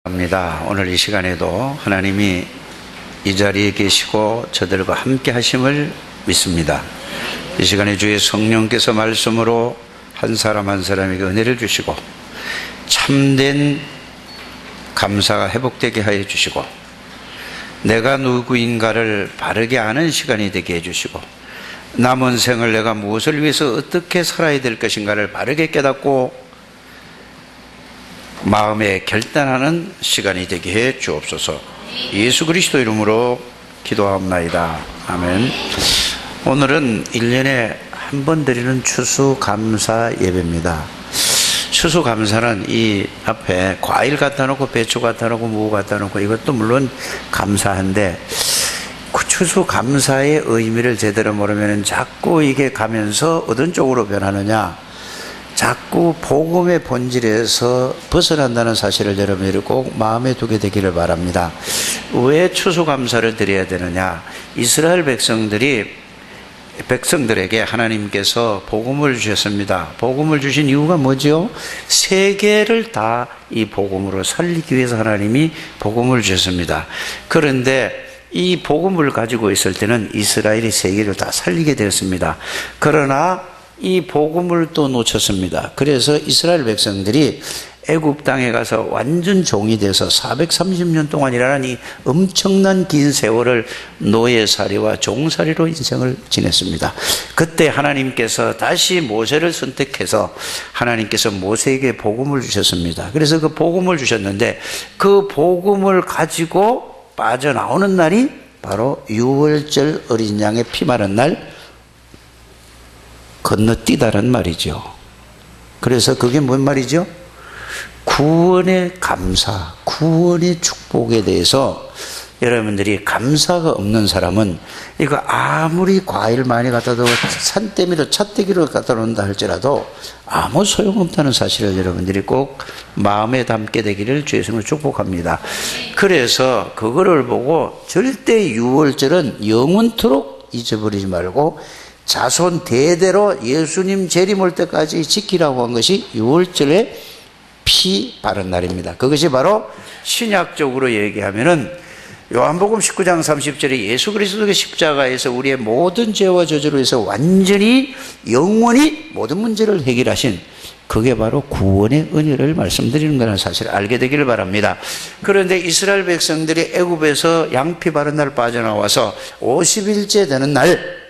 합니다. 오늘 이 시간에도 하나님이 이 자리에 계시고 저들과 함께 하심을 믿습니다. 이 시간에 주의 성령께서 말씀으로 한 사람 한 사람에게 은혜를 주시고 참된 감사가 회복되게 하여 주시고 내가 누구인가를 바르게 아는 시간이 되게 해주시고 남은 생을 내가 무엇을 위해서 어떻게 살아야 될 것인가를 바르게 깨닫고 마음에 결단하는 시간이 되게 해 주옵소서. 예수 그리스도 이름으로 기도하옵나이다. 아멘. 오늘은 1년에 한 번 드리는 추수감사 예배입니다. 추수감사는 이 앞에 과일 갖다 놓고 배추 갖다 놓고 무 갖다 놓고 이것도 물론 감사한데 그 추수감사의 의미를 제대로 모르면 자꾸 이게 가면서 어떤 쪽으로 변하느냐, 자꾸 복음의 본질에서 벗어난다는 사실을 여러분들이 꼭 마음에 두게 되기를 바랍니다. 왜 추수감사를 드려야 되느냐? 이스라엘 백성들에게 하나님께서 복음을 주셨습니다. 복음을 주신 이유가 뭐죠? 세계를 다 이 복음으로 살리기 위해서 하나님이 복음을 주셨습니다. 그런데 이 복음을 가지고 있을 때는 이스라엘이 세계를 다 살리게 되었습니다. 그러나 이 복음을 또 놓쳤습니다. 그래서 이스라엘 백성들이 애굽 땅에 가서 완전 종이 돼서 430년 동안이라는 이 엄청난 긴 세월을 노예살이와 종살이로 인생을 지냈습니다. 그때 하나님께서 다시 모세를 선택해서 하나님께서 모세에게 복음을 주셨습니다. 그래서 그 복음을 주셨는데 그 복음을 가지고 빠져나오는 날이 바로 유월절 어린 양의 피 마른 날 건너뛰다란 말이죠. 그래서 그게 뭔 말이죠? 구원의 감사, 구원의 축복에 대해서 여러분들이 감사가 없는 사람은 이거 아무리 과일 많이 갖다 두고 산더미로 찻대기로 갖다 놓는다 할지라도 아무 소용없다는 사실을 여러분들이 꼭 마음에 담게 되기를 주의 이름으로 축복합니다. 그래서 그거를 보고 절대 유월절은 영원토록 잊어버리지 말고 자손 대대로 예수님 재림 올 때까지 지키라고 한 것이 유월절의 피 바른 날입니다. 그것이 바로 신약적으로 얘기하면은 요한복음 19장 30절에 예수 그리스도의 십자가에서 우리의 모든 죄와 저주로 해서 완전히 영원히 모든 문제를 해결하신 그게 바로 구원의 은혜를 말씀드리는 거라는 사실을 알게 되기를 바랍니다. 그런데 이스라엘 백성들이 애굽에서 양피 바른 날 빠져나와서 50일째 되는 날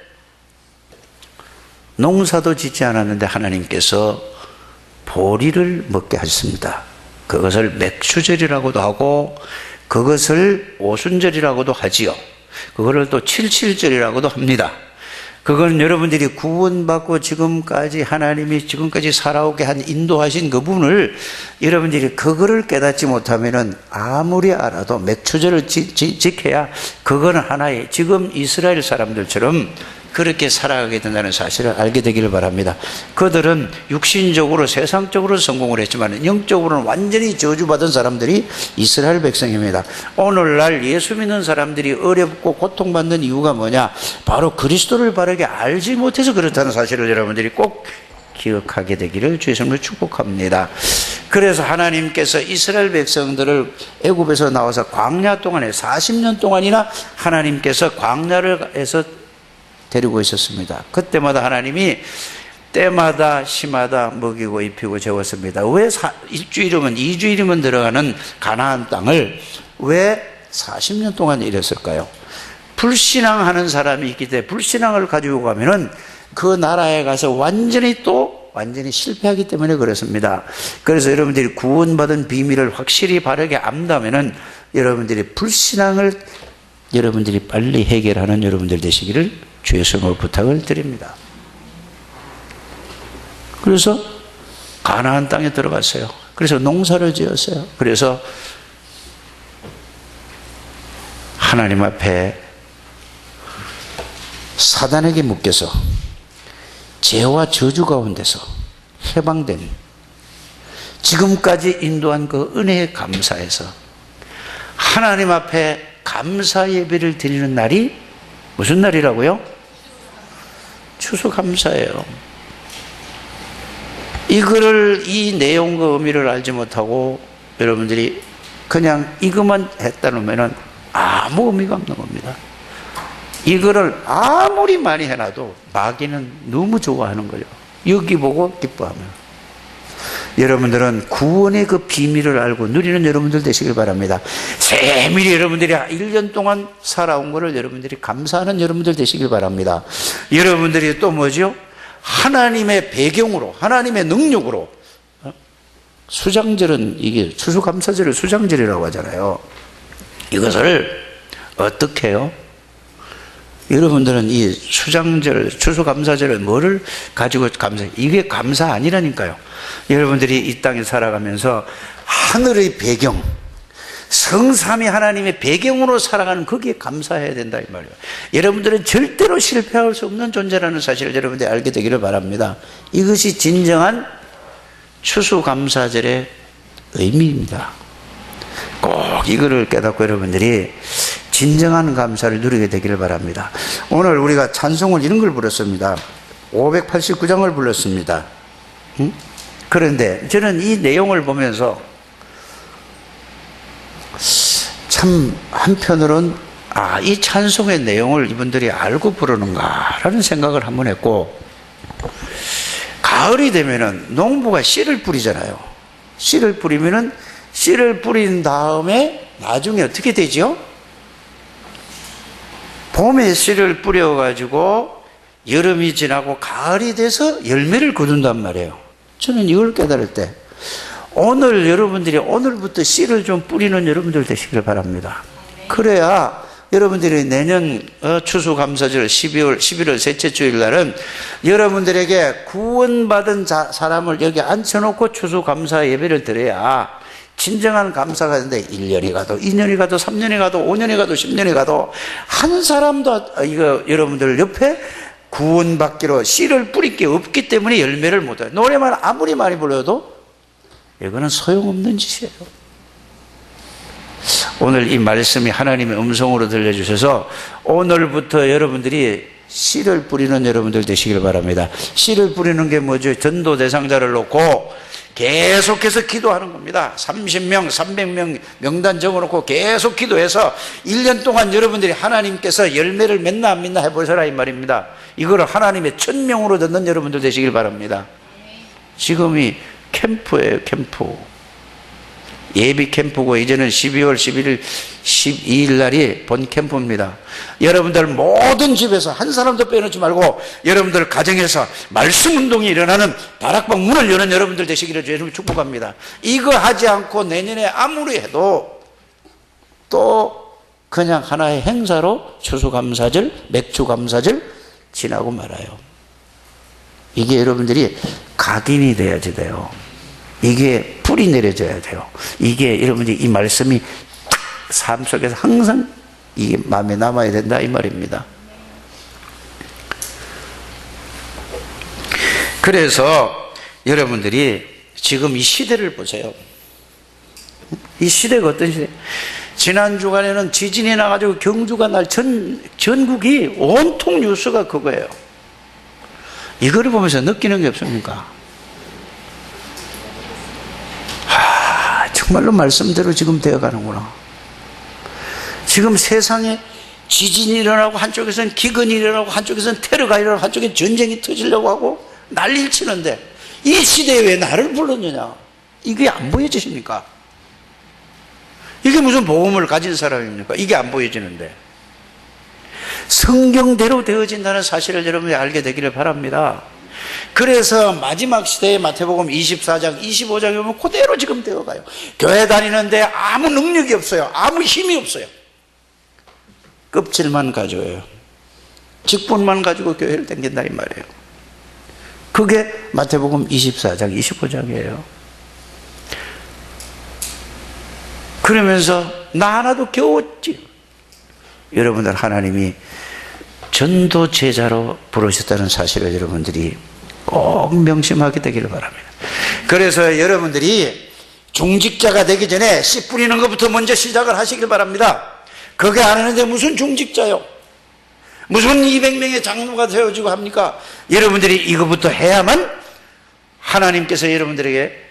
농사도 짓지 않았는데 하나님께서 보리를 먹게 하셨습니다. 그것을 맥추절이라고도 하고 그것을 오순절이라고도 하지요. 그거를 또 칠칠절이라고도 합니다. 그건 여러분들이 구원받고 지금까지 하나님이 지금까지 살아오게 한 인도하신 그 분을 여러분들이 그거를 깨닫지 못하면은 아무리 알아도 맥추절을 지켜야 그거는 하나의 지금 이스라엘 사람들처럼 그렇게 살아가게 된다는 사실을 알게 되기를 바랍니다. 그들은 육신적으로 세상적으로 성공을 했지만 영적으로는 완전히 저주받은 사람들이 이스라엘 백성입니다. 오늘날 예수 믿는 사람들이 어렵고 고통받는 이유가 뭐냐? 바로 그리스도를 바르게 알지 못해서 그렇다는 사실을 여러분들이 꼭 기억하게 되기를 주의 이름으로 축복합니다. 그래서 하나님께서 이스라엘 백성들을 애굽에서 나와서 광야 동안에 40년 동안이나 하나님께서 광야에서 데리고 있었습니다. 그때마다 하나님이 때마다 시마다 먹이고 입히고 재웠습니다. 왜 일주일이면 2주일이면 들어가는 가나안 땅을 왜 40년 동안 이랬을까요? 불신앙하는 사람이 있기 때문에 불신앙을 가지고 가면은 그 나라에 가서 완전히 실패하기 때문에 그렇습니다. 그래서 여러분들이 구원받은 비밀을 확실히 바르게 안다면은 여러분들이 불신앙을 여러분들이 빨리 해결하는 여러분들 되시기를 주의 이름으로 부탁을 드립니다. 그래서 가나안 땅에 들어갔어요. 그래서 농사를 지었어요. 그래서 하나님 앞에 사단에게 묶여서 죄와 저주 가운데서 해방된 지금까지 인도한 그 은혜에 감사해서 하나님 앞에 감사 예배를 드리는 날이 무슨 날이라고요? 추수감사예요. 이 내용과 의미를 알지 못하고 여러분들이 그냥 이것만 했다 놓으면 아무 의미가 없는 겁니다. 이거를 아무리 많이 해놔도 마귀는 너무 좋아하는 거예요. 여기 보고 기뻐하면. 여러분들은 구원의 그 비밀을 알고 누리는 여러분들 되시길 바랍니다. 세밀히 여러분들이 1년 동안 살아온 것을 여러분들이 감사하는 여러분들 되시길 바랍니다. 여러분들이 또 뭐죠? 하나님의 배경으로, 하나님의 능력으로, 수장절은 이게 추수감사절을 수장절이라고 하잖아요. 이것을 어떻게 해요? 여러분들은 이 수장절, 추수감사절을 뭐를 가지고 감사해요? 이게 감사 아니라니까요. 여러분들이 이 땅에 살아가면서 하늘의 배경, 성삼위 하나님의 배경으로 살아가는 거기에 감사해야 된다 이 말이에요. 여러분들은 절대로 실패할 수 없는 존재라는 사실을 여러분들이 알게 되기를 바랍니다. 이것이 진정한 추수감사절의 의미입니다. 꼭 이거를 깨닫고 여러분들이 진정한 감사를 누리게 되기를 바랍니다. 오늘 우리가 찬송을 이런 걸 불렀습니다. 589장을 불렀습니다. 그런데 저는 이 내용을 보면서 참 한편으로는 이 찬송의 내용을 이분들이 알고 부르는가라는 생각을 한번 했고, 가을이 되면은 농부가 씨를 뿌리잖아요. 씨를 뿌리면은 씨를 뿌린 다음에 나중에 어떻게 되죠? 봄에 씨를 뿌려가지고 여름이 지나고 가을이 돼서 열매를 거둔단 말이에요. 저는 이걸 깨달을 때 오늘 여러분들이 오늘부터 씨를 좀 뿌리는 여러분들 되시길 바랍니다. 그래야 여러분들이 내년 추수감사절 11월 셋째 주일 날은 여러분들에게 구원받은 사람을 여기 앉혀놓고 추수감사 예배를 드려야 진정한 감사가 있는데 1년이 가도 2년이 가도 3년이 가도 5년이 가도 10년이 가도 한 사람도 이거 여러분들 옆에 구원받기로 씨를 뿌릴 게 없기 때문에 열매를 못해요. 노래만 아무리 많이 불러도 이거는 소용없는 짓이에요. 오늘 이 말씀이 하나님의 음성으로 들려주셔서 오늘부터 여러분들이 씨를 뿌리는 여러분들 되시길 바랍니다. 씨를 뿌리는 게 뭐죠? 전도 대상자를 놓고 계속해서 기도하는 겁니다. 30명, 300명 명단 적어놓고 계속 기도해서 1년 동안 여러분들이 하나님께서 열매를 맺나 안 맺나 해보셔라 이 말입니다. 이거를 하나님의 천명으로 듣는 여러분들 되시길 바랍니다. 지금이 캠프예요, 캠프. 예비 캠프고 이제는 12월 11일, 12일 날이 본 캠프입니다. 여러분들 모든 집에서 한 사람도 빼놓지 말고 여러분들 가정에서 말씀 운동이 일어나는 다락방 문을 여는 여러분들 되시기를 주님 축복합니다. 이거 하지 않고 내년에 아무리 해도 또 그냥 하나의 행사로 추수감사절, 맥주감사절 지나고 말아요. 이게 여러분들이 각인이 돼야지 돼요. 이게 뿌리 내려져야 돼요. 이게 여러분들이 이 말씀이 삶 속에서 항상 이게 마음에 남아야 된다 이 말입니다. 그래서 여러분들이 지금 이 시대를 보세요. 이 시대가 어떤 시대? 지난 주간에는 지진이 나가지고 경주가 날 전국이 온통 뉴스가 그거예요. 이거를 보면서 느끼는 게 없습니까? 정말로 말씀대로 지금 되어가는구나. 지금 세상에 지진이 일어나고 한쪽에서는 기근이 일어나고 한쪽에서는 테러가 일어나고 한쪽에 전쟁이 터지려고 하고 난리를 치는데 이 시대에 왜 나를 불렀느냐? 이게 안 보여지십니까? 이게 무슨 복음을 가진 사람입니까? 이게 안 보여지는데 성경대로 되어진다는 사실을 여러분이 알게 되기를 바랍니다. 그래서 마지막 시대의 마태복음 24장, 25장에 보면 그대로 지금 되어가요. 교회 다니는데 아무 능력이 없어요. 아무 힘이 없어요. 껍질만 가져요. 직분만 가지고 교회를 댕긴다 이 말이에요. 그게 마태복음 24장, 25장이에요. 그러면서 나 하나도 겨웠지. 여러분들 하나님이 전도 제자로 부르셨다는 사실을 여러분들이 꼭 명심하게 되기를 바랍니다. 그래서 여러분들이 중직자가 되기 전에 씨 뿌리는 것부터 먼저 시작을 하시길 바랍니다. 그게 안 하는데 무슨 중직자요? 무슨 200명의 장로가 되어지고 합니까? 여러분들이 이것부터 해야만 하나님께서 여러분들에게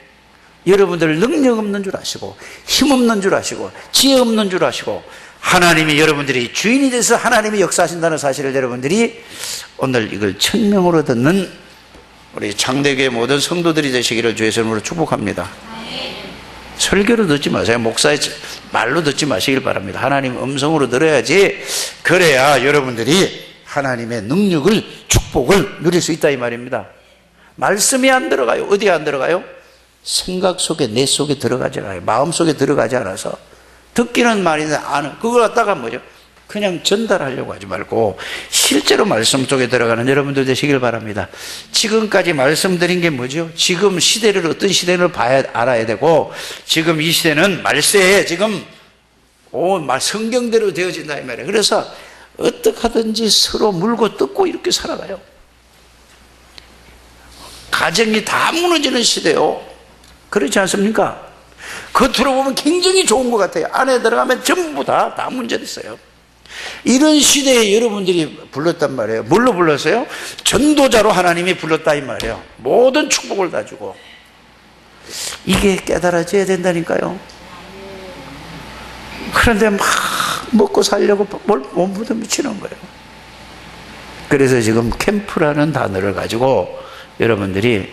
여러분들 능력 없는 줄 아시고 힘 없는 줄 아시고 지혜 없는 줄 아시고 하나님이 여러분들이 주인이 돼서 하나님이 역사하신다는 사실을 여러분들이 오늘 이걸 천명으로 듣는 우리 장대교회 모든 성도들이 되시기를 주의 이름으로 축복합니다. 설교로 듣지 마세요. 목사의 말로 듣지 마시길 바랍니다. 하나님 음성으로 들어야지, 그래야 여러분들이 하나님의 능력을, 축복을 누릴 수 있다 이 말입니다. 말씀이 안 들어가요. 어디에 안 들어가요? 생각 속에, 내 속에 들어가지 않아요. 마음 속에 들어가지 않아서 듣기는 말인데 그걸 갖다가 뭐죠? 그냥 전달하려고 하지 말고 실제로 말씀 속에 들어가는 여러분들 되시길 바랍니다. 지금까지 말씀드린 게 뭐죠? 지금 시대를 어떤 시대를 알아야 되고, 지금 이 시대는 말세에 지금 성경대로 되어진다 이 말이에요. 그래서 어떻게 하든지 서로 물고 뜯고 이렇게 살아가요. 가정이 다 무너지는 시대요. 그렇지 않습니까? 겉으로 보면 굉장히 좋은 것 같아요. 안에 들어가면 전부 다 문제됐어요. 이런 시대에 여러분들이 불렀단 말이에요. 뭘로 불렀어요? 전도자로 하나님이 불렀다 이 말이에요. 모든 축복을 다 주고. 이게 깨달아져야 된다니까요. 그런데 막 먹고 살려고 몸부터 미치는 거예요. 그래서 지금 캠프라는 단어를 가지고 여러분들이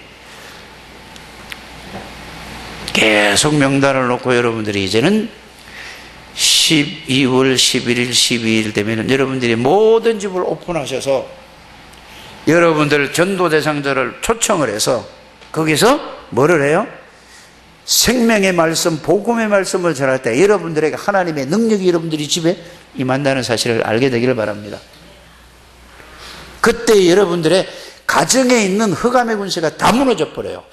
계속 명단을 놓고 여러분들이 이제는 12월 11일 12일 되면 여러분들이 모든 집을 오픈하셔서 여러분들 전도 대상자를 초청을 해서 거기서 뭐를 해요? 생명의 말씀, 복음의 말씀을 전할 때 여러분들에게 하나님의 능력이 여러분들이 집에 임한다는 사실을 알게 되기를 바랍니다. 그때 여러분들의 가정에 있는 흑암의 권세가 다 무너져 버려요.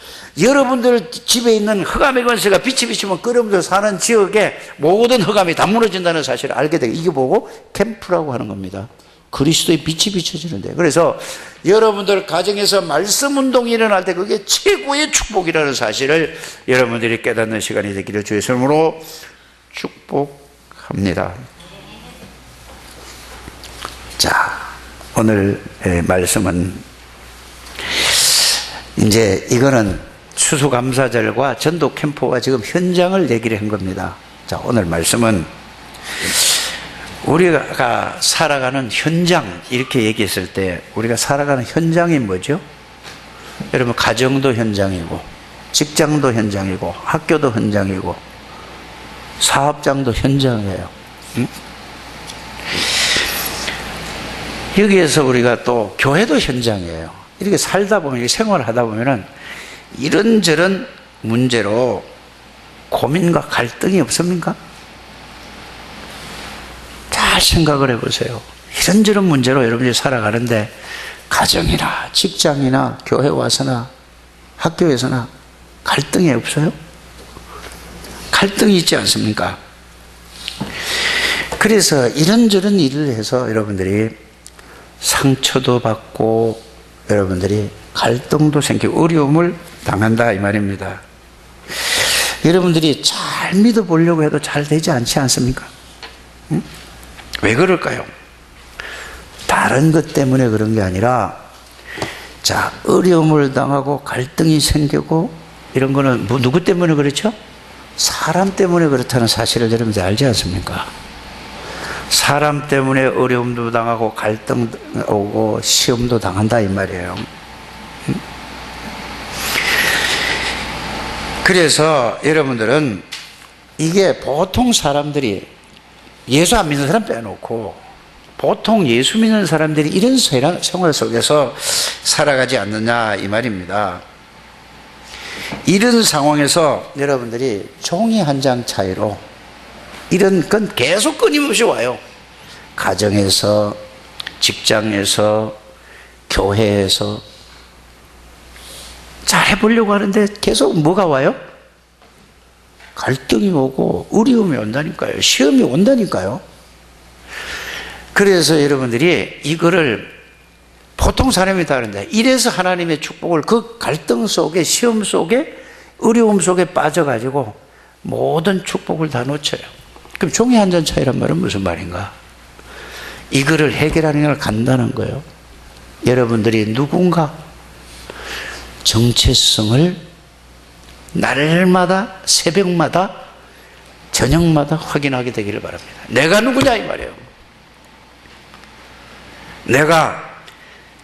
여러분들 집에 있는 흑암의 권세가 빛이 비치면 여러분들 사는 지역에 모든 흑암이 다 무너진다는 사실을 알게 되고, 이게 보고 캠프라고 하는 겁니다. 그리스도의 빛이 비춰지는데, 그래서 여러분들 가정에서 말씀 운동이 일어날 때 그게 최고의 축복이라는 사실을 여러분들이 깨닫는 시간이 되기를 주의 이름으로 축복합니다. 자, 오늘 말씀은 이제 이거는 추수감사절과 전도 캠프가 지금 현장을 얘기를 한 겁니다. 자, 오늘 말씀은 우리가 살아가는 현장, 이렇게 얘기했을 때 우리가 살아가는 현장이 뭐죠? 여러분, 가정도 현장이고 직장도 현장이고 학교도 현장이고 사업장도 현장이에요. 응? 여기에서 우리가 또 교회도 현장이에요. 이렇게 살다 보면, 이렇게 생활하다 보면은 이런저런 문제로 고민과 갈등이 없습니까? 잘 생각을 해보세요. 이런저런 문제로 여러분들이 살아가는데 가정이나 직장이나 교회 와서나 학교에서나 갈등이 없어요? 갈등이 있지 않습니까? 그래서 이런저런 일을 해서 여러분들이 상처도 받고 여러분들이 갈등도 생기고 어려움을 당한다 이 말입니다. 여러분들이 잘 믿어보려고 해도 잘 되지 않지 않습니까? 응? 왜 그럴까요? 다른 것 때문에 그런 게 아니라, 자, 어려움을 당하고 갈등이 생기고 이런 거는 누구 때문에 그렇죠? 사람 때문에 그렇다는 사실을 여러분들 알지 않습니까? 사람 때문에 어려움도 당하고 갈등 오고 시험도 당한다 이 말이에요. 그래서 여러분들은 이게 보통 사람들이, 예수 안 믿는 사람 빼놓고 보통 예수 믿는 사람들이 이런 생활 속에서 살아가지 않느냐 이 말입니다. 이런 상황에서 여러분들이 종이 한 장 차이로 이런 건 계속 끊임없이 와요. 가정에서, 직장에서, 교회에서 잘 해보려고 하는데 계속 뭐가 와요? 갈등이 오고 어려움이 온다니까요. 시험이 온다니까요. 그래서 여러분들이 이거를, 보통 사람이 다른데 이래서 하나님의 축복을 그 갈등 속에, 시험 속에, 어려움 속에 빠져가지고 모든 축복을 다 놓쳐요. 그럼 종이 한 장 차이란 말은 무슨 말인가? 이거를 해결하는 걸 간다는 거예요. 여러분들이 누군가 정체성을 날마다 새벽마다 저녁마다 확인하게 되기를 바랍니다. 내가 누구냐 이 말이에요. 내가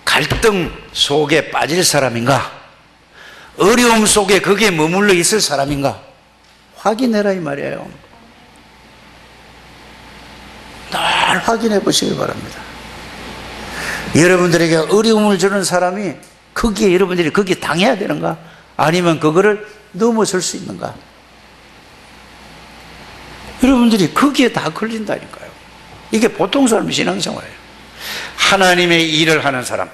갈등 속에 빠질 사람인가? 어려움 속에 거기에 머물러 있을 사람인가? 확인해라 이 말이에요. 늘 확인해 보시기 바랍니다. 여러분들에게 어려움을 주는 사람이 거기에 여러분들이 거기에 당해야 되는가? 아니면 그거를 넘어설 수 있는가? 여러분들이 거기에 다 걸린다니까요. 이게 보통 사람의 신앙생활이에요. 하나님의 일을 하는 사람,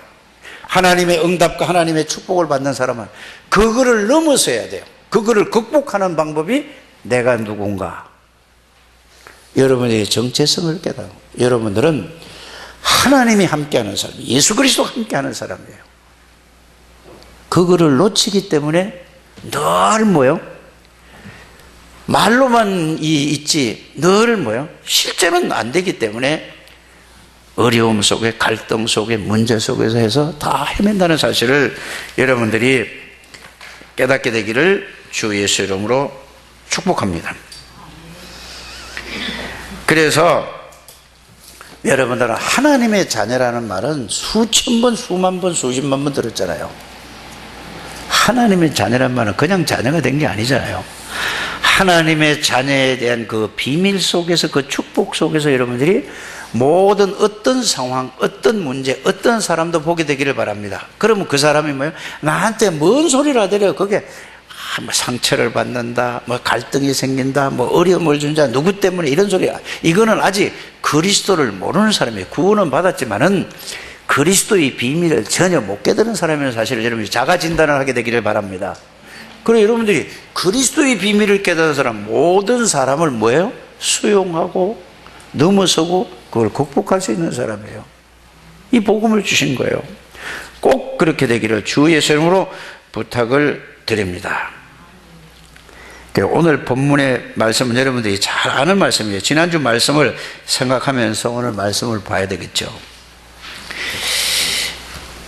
하나님의 응답과 하나님의 축복을 받는 사람은 그거를 넘어서야 돼요. 그거를 극복하는 방법이 내가 누군가. 여러분의 정체성을 깨달아. 여러분들은 하나님이 함께하는 사람, 예수 그리스도가 함께하는 사람이에요. 그거를 놓치기 때문에 늘 뭐요? 말로만 있지 늘 뭐요? 실제는 안 되기 때문에 어려움 속에, 갈등 속에, 문제 속에서 해서 다 헤맨다는 사실을 여러분들이 깨닫게 되기를 주 예수 이름으로 축복합니다. 그래서 여러분들은 하나님의 자녀라는 말은 수천 번, 수만 번, 수십만 번 들었잖아요. 하나님의 자녀란 말은 그냥 자녀가 된 게 아니잖아요. 하나님의 자녀에 대한 그 비밀 속에서, 그 축복 속에서 여러분들이 모든 어떤 상황, 어떤 문제, 어떤 사람도 보게 되기를 바랍니다. 그러면 그 사람이 뭐예요? 나한테 뭔 소리를 하더래요. 그게 뭐 상처를 받는다, 뭐 갈등이 생긴다, 뭐 어려움을 준다, 누구 때문에 이런 소리야. 이거는 아직 그리스도를 모르는 사람이에요. 구원은 받았지만은 그리스도의 비밀을 전혀 못 깨달은 사람이라는 사실을 여러분이 자가 진단을 하게 되기를 바랍니다. 그리고 여러분들이 그리스도의 비밀을 깨달은 사람, 모든 사람을 뭐예요? 수용하고 넘어서고 그걸 극복할 수 있는 사람이에요. 이 복음을 주신 거예요. 꼭 그렇게 되기를 주 예수 이름으로 부탁을 드립니다. 오늘 본문의 말씀은 여러분들이 잘 아는 말씀이에요. 지난주 말씀을 생각하면서 오늘 말씀을 봐야 되겠죠.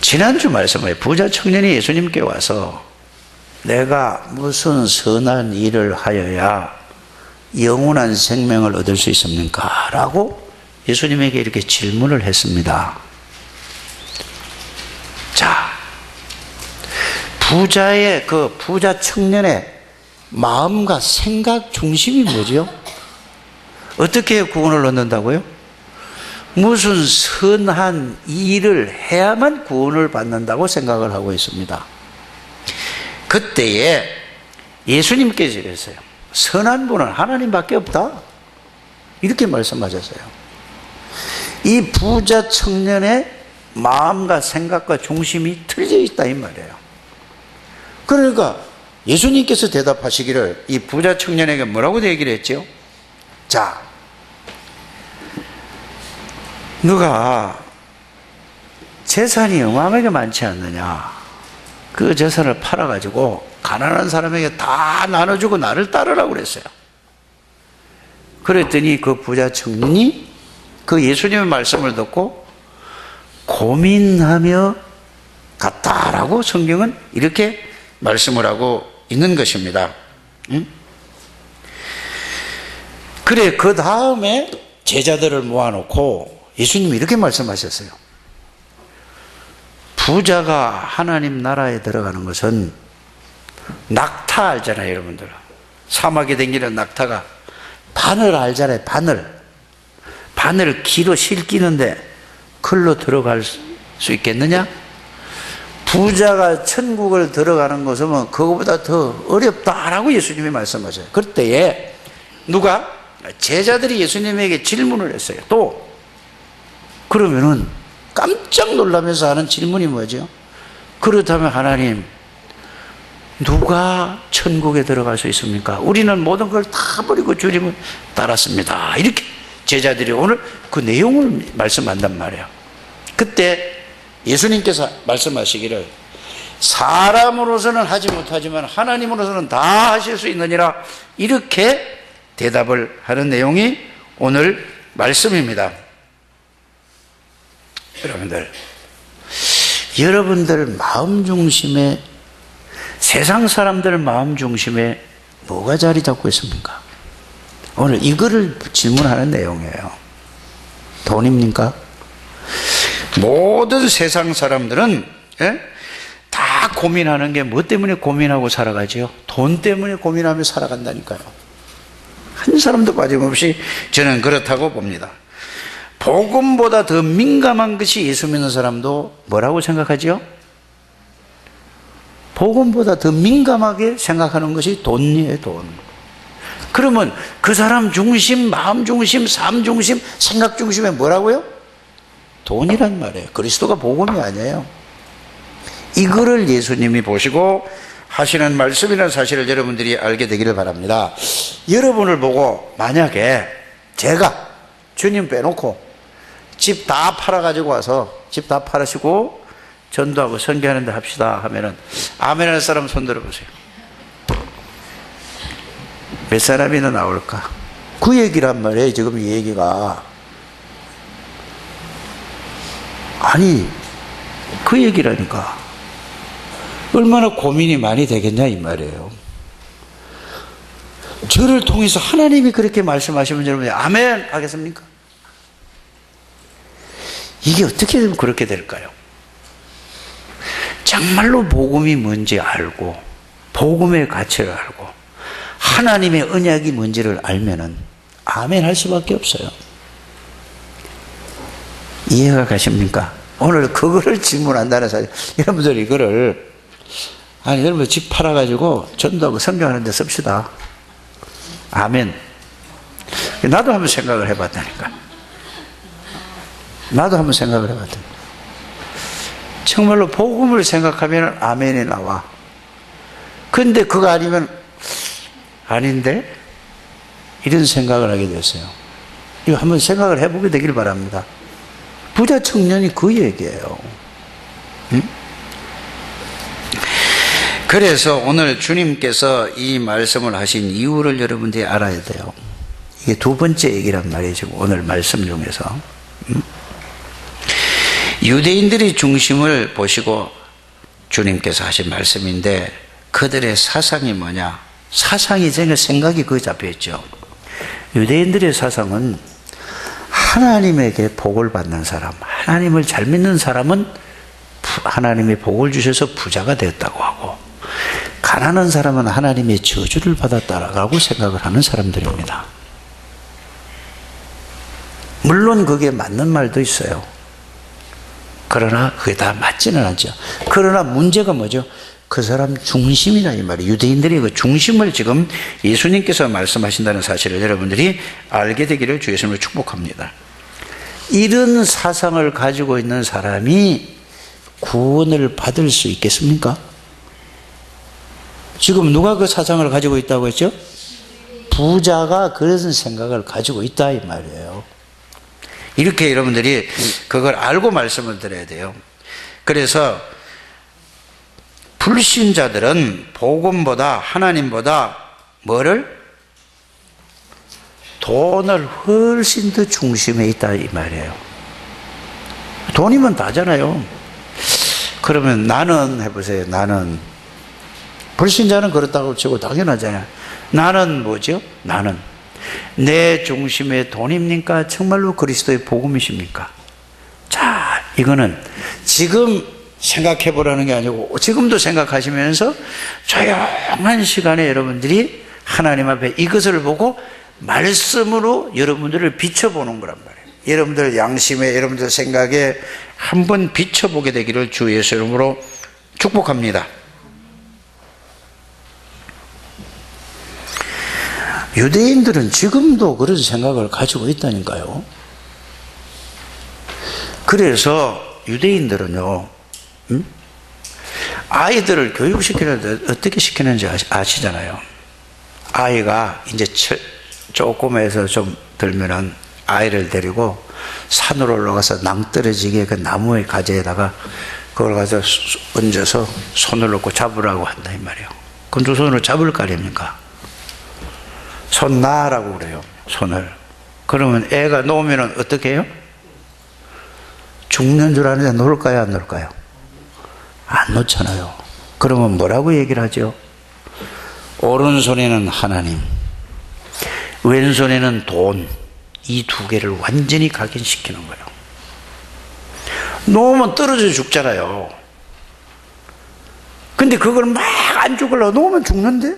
지난주 말씀에 부자 청년이 예수님께 와서 내가 무슨 선한 일을 하여야 영원한 생명을 얻을 수 있습니까? 라고 예수님에게 이렇게 질문을 했습니다. 자, 부자의 그 부자 청년의 마음과 생각 중심이 뭐죠? 어떻게 구원을 얻는다고요? 무슨 선한 일을 해야만 구원을 받는다고 생각을 하고 있습니다. 그때에 예수님께서 이랬어요. 선한 분은 하나님밖에 없다. 이렇게 말씀하셨어요. 이 부자 청년의 마음과 생각과 중심이 틀려 있다 이 말이에요. 그러니까 예수님께서 대답하시기를 이 부자 청년에게 뭐라고 얘기를 했죠? 자, 너가 재산이 어마어마하게 많지 않느냐? 그 재산을 팔아가지고 가난한 사람에게 다 나눠주고 나를 따르라고 그랬어요. 그랬더니 그 부자 청년이 그 예수님의 말씀을 듣고 고민하며 갔다라고 성경은 이렇게 말씀을 하고 있는 것입니다. 응? 그래, 그 다음에 제자들을 모아놓고 예수님이 이렇게 말씀하셨어요. 부자가 하나님 나라에 들어가는 것은 낙타 알잖아요, 여러분들. 사막에 다니는 낙타가 바늘 알잖아요, 바늘 기로 실기는데 글로 들어갈 수 있겠느냐? 부자가 천국을 들어가는 것은 그거보다 더 어렵다라고 예수님이 말씀하셔요. 그때에 누가? 제자들이 예수님에게 질문을 했어요. 또 그러면은 깜짝 놀라면서 하는 질문이 뭐죠? 그렇다면 하나님, 누가 천국에 들어갈 수 있습니까? 우리는 모든 걸 다 버리고 주님을 따랐습니다. 이렇게 제자들이 오늘 그 내용을 말씀한단 말이에요. 그때 예수님께서 말씀하시기를 사람으로서는 하지 못하지만 하나님으로서는 다 하실 수 있느니라, 이렇게 대답을 하는 내용이 오늘 말씀입니다. 여러분들 마음 중심에 세상 사람들 마음 중심에 뭐가 자리 잡고 있습니까? 오늘 이거를 질문하는 내용이에요. 돈입니까? 모든 세상 사람들은 다 고민하는 게 뭐 때문에 고민하고 살아가지요? 돈 때문에 고민하며 살아간다니까요. 한 사람도 빠짐없이 저는 그렇다고 봅니다. 복음보다 더 민감한 것이 예수 믿는 사람도 뭐라고 생각하지요? 복음보다 더 민감하게 생각하는 것이 돈이에요, 돈. 그러면 그 사람 중심, 마음 중심, 삶 중심, 생각 중심에 뭐라고요? 돈이란 말이에요. 그리스도가 복음이 아니에요. 이거를 예수님이 보시고 하시는 말씀이라는 사실을 여러분들이 알게 되기를 바랍니다. 여러분을 보고 만약에 제가 주님 빼놓고 집 다 팔아가지고 와서 집 다 팔으시고 전도하고 선교하는데 합시다 하면은 아멘 하는 사람 손 들어보세요. 몇 사람이나 나올까? 그 얘기란 말이에요. 지금 이 얘기가. 아니 그 얘기라니까. 얼마나 고민이 많이 되겠냐 이 말이에요. 저를 통해서 하나님이 그렇게 말씀하시면 여러분이 아멘 하겠습니까? 이게 어떻게 되면 그렇게 될까요? 정말로 복음이 뭔지 알고 복음의 가치를 알고 하나님의 언약이 뭔지를 알면은 아멘 할 수밖에 없어요. 이해가 가십니까? 오늘 그거를 질문한다는 사실. 여러분들 이거를 여러분 집 팔아가지고 전도하고 선교하는 데 씁시다. 아멘. 나도 한번 생각을 해봤다니까. 나도 한번 생각을 해봤더니 정말로 복음을 생각하면 아멘이 나와. 근데 그거 아니면 아닌데? 이런 생각을 하게 됐어요. 이거 한번 생각을 해보게 되길 바랍니다. 부자 청년이 그 얘기예요. 응? 그래서 오늘 주님께서 이 말씀을 하신 이유를 여러분들이 알아야 돼요. 이게 두 번째 얘기란 말이에요. 지금 오늘 말씀 중에서. 응? 유대인들이 중심을 보시고 주님께서 하신 말씀인데 그들의 사상이 뭐냐? 사상이 전혀 생각이 거기 잡혀있죠. 유대인들의 사상은 하나님에게 복을 받는 사람, 하나님을 잘 믿는 사람은 하나님이 복을 주셔서 부자가 되었다고 하고 가난한 사람은 하나님의 저주를 받았다라고 생각을 하는 사람들입니다. 물론 그게 맞는 말도 있어요. 그러나 그게 다 맞지는 않죠. 그러나 문제가 뭐죠? 그 사람 중심이라 이 말이에요. 유대인들이 그 중심을 지금 예수님께서 말씀하신다는 사실을 여러분들이 알게 되기를 주 예수님을 축복합니다. 이런 사상을 가지고 있는 사람이 구원을 받을 수 있겠습니까? 지금 누가 그 사상을 가지고 있다고 했죠? 부자가 그런 생각을 가지고 있다 이 말이에요. 이렇게 여러분들이 그걸 알고 말씀을 드려야 돼요. 그래서 불신자들은 복음보다 하나님보다 뭐를? 돈을 훨씬 더 중심에 있다 이 말이에요. 돈이면 다잖아요. 그러면 나는 해보세요. 나는 불신자는 그렇다고 치고 당연하잖아요. 나는 뭐죠? 나는 내 중심에 돈입니까? 정말로 그리스도의 복음이십니까? 자, 이거는 지금 생각해 보라는 게 아니고 지금도 생각하시면서 조용한 시간에 여러분들이 하나님 앞에 이것을 보고 말씀으로 여러분들을 비춰보는 거란 말이에요. 여러분들 양심에 여러분들 생각에 한번 비춰보게 되기를 주 예수 이름으로 축복합니다. 유대인들은 지금도 그런 생각을 가지고 있다니까요. 그래서 유대인들은요, 아이들을 교육시키는데 어떻게 시키는지 아시잖아요. 아이가 이제 조금해서 좀 들면은 아이를 데리고 산으로 올라가서 낭떠러지게 그 나무의 가지에다가 그걸 가서 얹어서 손을 놓고 잡으라고 한다 이 말이에요. 그럼 두 손으로 잡을 거 아닙니까? 손 놔라고 그래요. 손을. 그러면 애가 놓으면 어떻게 해요? 죽는 줄 아는데 놓을까요? 안 놓을까요? 안 놓잖아요. 그러면 뭐라고 얘기를 하죠? 오른손에는 하나님, 왼손에는 돈, 이 두 개를 완전히 각인시키는 거예요. 놓으면 떨어져 죽잖아요. 근데 그걸 막 안 죽으려고 놓으면 죽는데?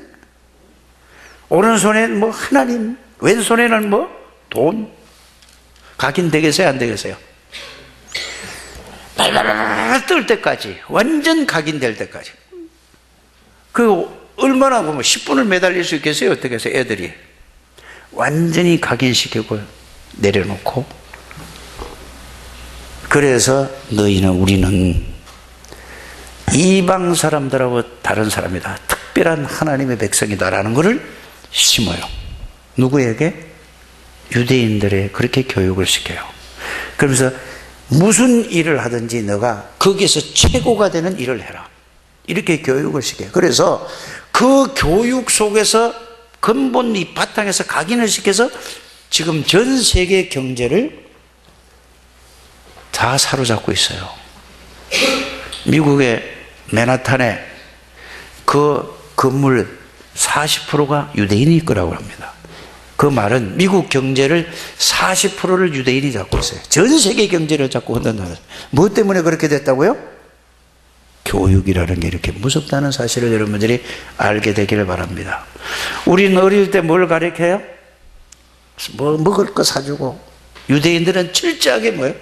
오른손에는 뭐 하나님, 왼손에는 뭐 돈. 각인되겠어요, 안 되겠어요? 발발발 뜰 때까지, 완전 각인될 때까지. 그 얼마나 보면 10분을 매달릴 수 있겠어요? 어떻게 해서 애들이 완전히 각인시키고 내려놓고, 그래서 너희는, 우리는 이방 사람들하고 다른 사람이다, 특별한 하나님의 백성이다라는 것을 심어요. 누구에게? 유대인들에 그렇게 교육을 시켜요. 그러면서 무슨 일을 하든지 너가 거기에서 최고가 되는 일을 해라, 이렇게 교육을 시켜요. 그래서 그 교육 속에서 근본 이 바탕에서 각인을 시켜서 지금 전 세계 경제를 다 사로잡고 있어요. 미국의 맨하탄에 그 건물 40%가 유대인이 거라고 합니다. 그 말은 미국 경제를 40%를 유대인이 잡고 있어요. 전 세계 경제를 잡고 흔든다는. 무엇 때문에 그렇게 됐다고요? 교육이라는 게 이렇게 무섭다는 사실을 여러분들이 알게 되기를 바랍니다. 우리는 어릴 때 뭘 가르쳐요? 뭐 먹을 거 사주고, 유대인들은 철저하게 뭐예요?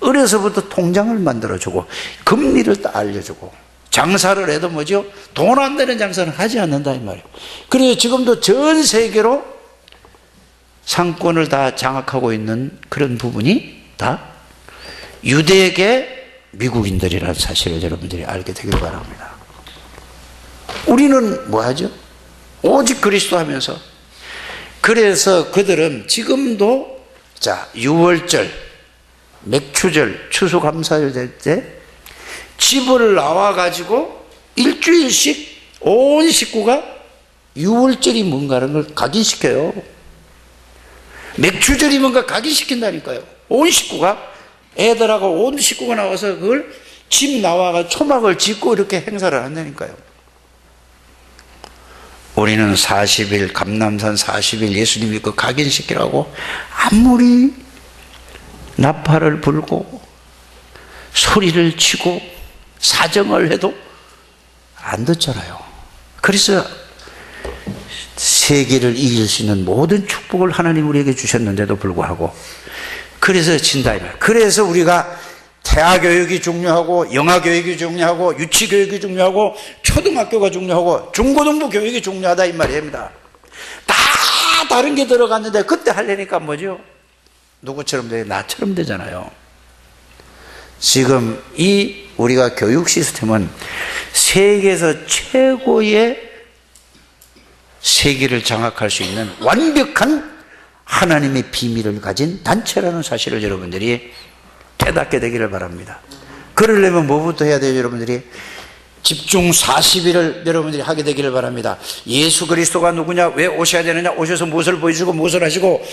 어려서부터 통장을 만들어주고 금리를 다 알려주고, 장사를 해도 뭐죠? 돈 안 되는 장사는 하지 않는다 이 말이에요. 그래서 지금도 전 세계로 상권을 다 장악하고 있는 그런 부분이 다 유대계 미국인들이라는 사실을 여러분들이 알게 되길 바랍니다. 우리는 뭐 하죠? 오직 그리스도 하면서. 그래서 그들은 지금도, 자, 유월절, 맥추절, 추수감사절 될 때 집을 나와가지고 일주일씩 온 식구가 유월절이 뭔가라는 걸 각인시켜요. 맥추절이 뭔가 각인시킨다니까요. 온 식구가, 애들하고 온 식구가 나와서 그걸 집 나와가 초막을 짓고 이렇게 행사를 한다니까요. 우리는 40일, 감람산 40일 예수님이 그 각인시키라고 아무리 나팔을 불고 소리를 치고 사정을 해도 안 듣잖아요. 그래서 세계를 이길 수 있는 모든 축복을 하나님 우리에게 주셨는데도 불구하고, 그래서 진다. 그래서 우리가 대학교육이 중요하고, 영아교육이 중요하고, 유치교육이 중요하고, 초등학교가 중요하고, 중고등부 교육이 중요하다 이 말입니다. 다 다른 게 들어갔는데 그때 하려니까 뭐죠? 누구처럼 돼? 나처럼 되잖아요. 지금 이 우리가 교육 시스템은 세계에서 최고의 세계를 장악할 수 있는 완벽한 하나님의 비밀을 가진 단체라는 사실을 여러분들이 깨닫게 되기를 바랍니다. 그러려면 뭐부터 해야 돼요? 여러분들이 집중 40일을 여러분들이 하게 되기를 바랍니다. 예수 그리스도가 누구냐, 왜 오셔야 되느냐, 오셔서 무엇을 보여주고 무엇을 하시고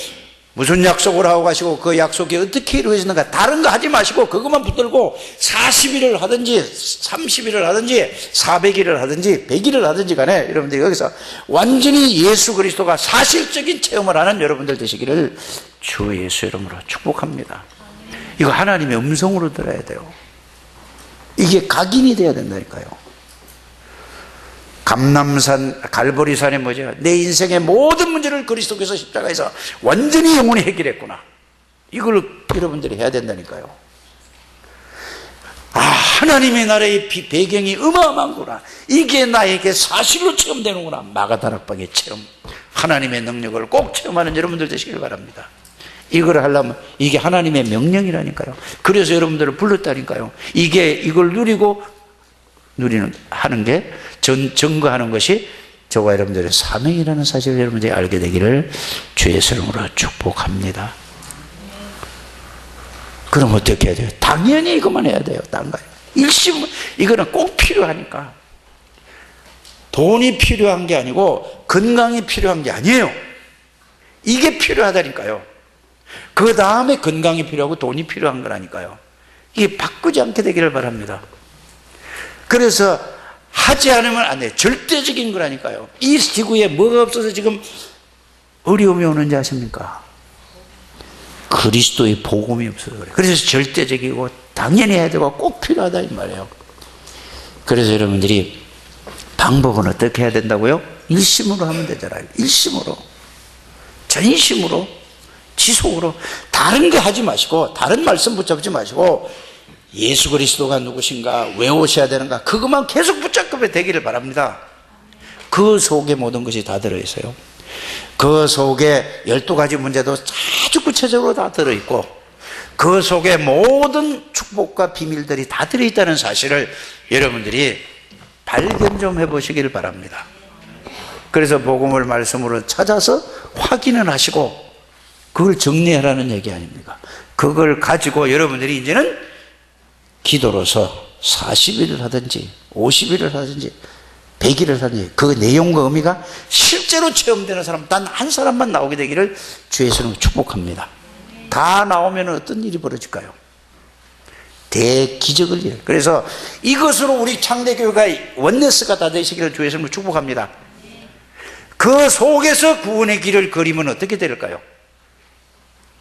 무슨 약속을 하고 가시고 그 약속이 어떻게 이루어지는가, 다른 거 하지 마시고 그것만 붙들고 40일을 하든지 30일을 하든지 400일을 하든지 100일을 하든지 간에 여러분들이 여기서 완전히 예수 그리스도가 사실적인 체험을 하는 여러분들 되시기를 주 예수 이름으로 축복합니다. 이거 하나님의 음성으로 들어야 돼요. 이게 각인이 돼야 된다니까요. 감람산, 갈보리산에 뭐죠? 내 인생의 모든 문제를 그리스도께서 십자가에서 완전히 영원히 해결했구나. 이걸 여러분들이 해야 된다니까요. 아, 하나님의 나라의 배경이 어마어마한구나. 이게 나에게 사실로 체험되는구나. 마가다락방의 체험. 하나님의 능력을 꼭 체험하는 여러분들 되시길 바랍니다. 이걸 하려면 이게 하나님의 명령이라니까요. 그래서 여러분들을 불렀다니까요. 이걸 누리고 하는 게 증거하는 것이 저와 여러분들의 사명이라는 사실을 여러분들이 알게 되기를 주의 이름으로 축복합니다. 그럼 어떻게 해야 돼요? 당연히 이것만 해야 돼요. 딴 거예요. 이거는 꼭 필요하니까. 돈이 필요한 게 아니고 건강이 필요한 게 아니에요. 이게 필요하다니까요. 그 다음에 건강이 필요하고 돈이 필요한 거라니까요. 이게 바꾸지 않게 되기를 바랍니다. 그래서 하지 않으면 안 돼요. 절대적인 거라니까요. 이 지구에 뭐가 없어서 지금 어려움이 오는지 아십니까? 그리스도의 복음이 없어서 그래요. 그래서 절대적이고 당연히 해야 되고 꼭 필요하다 이 말이에요. 그래서 여러분들이 방법은 어떻게 해야 된다고요? 일심으로 하면 되잖아요. 일심으로, 전심으로, 지속으로. 다른 게 하지 마시고, 다른 말씀 붙잡지 마시고, 예수 그리스도가 누구신가, 왜 오셔야 되는가, 그것만 계속 붙잡게 되기를 바랍니다. 그 속에 모든 것이 다 들어있어요. 그 속에 12가지 문제도 아주 구체적으로 다 들어있고, 그 속에 모든 축복과 비밀들이 다 들어있다는 사실을 여러분들이 발견 좀 해보시길 바랍니다. 그래서 복음을 말씀으로 찾아서 확인을 하시고 그걸 정리하라는 얘기 아닙니까? 그걸 가지고 여러분들이 이제는 기도로서 40일을 하든지 50일을 하든지 100일을 하든지 그 내용과 의미가 실제로 체험되는 사람 단 한 사람만 나오게 되기를 주 예수는 축복합니다. 다 나오면 어떤 일이 벌어질까요? 대기적을 일. 그래서 이것으로 우리 창대교회가 원네스가 다 되시기를 주 예수님을 축복합니다. 그 속에서 구원의 길을 그리면 어떻게 될까요?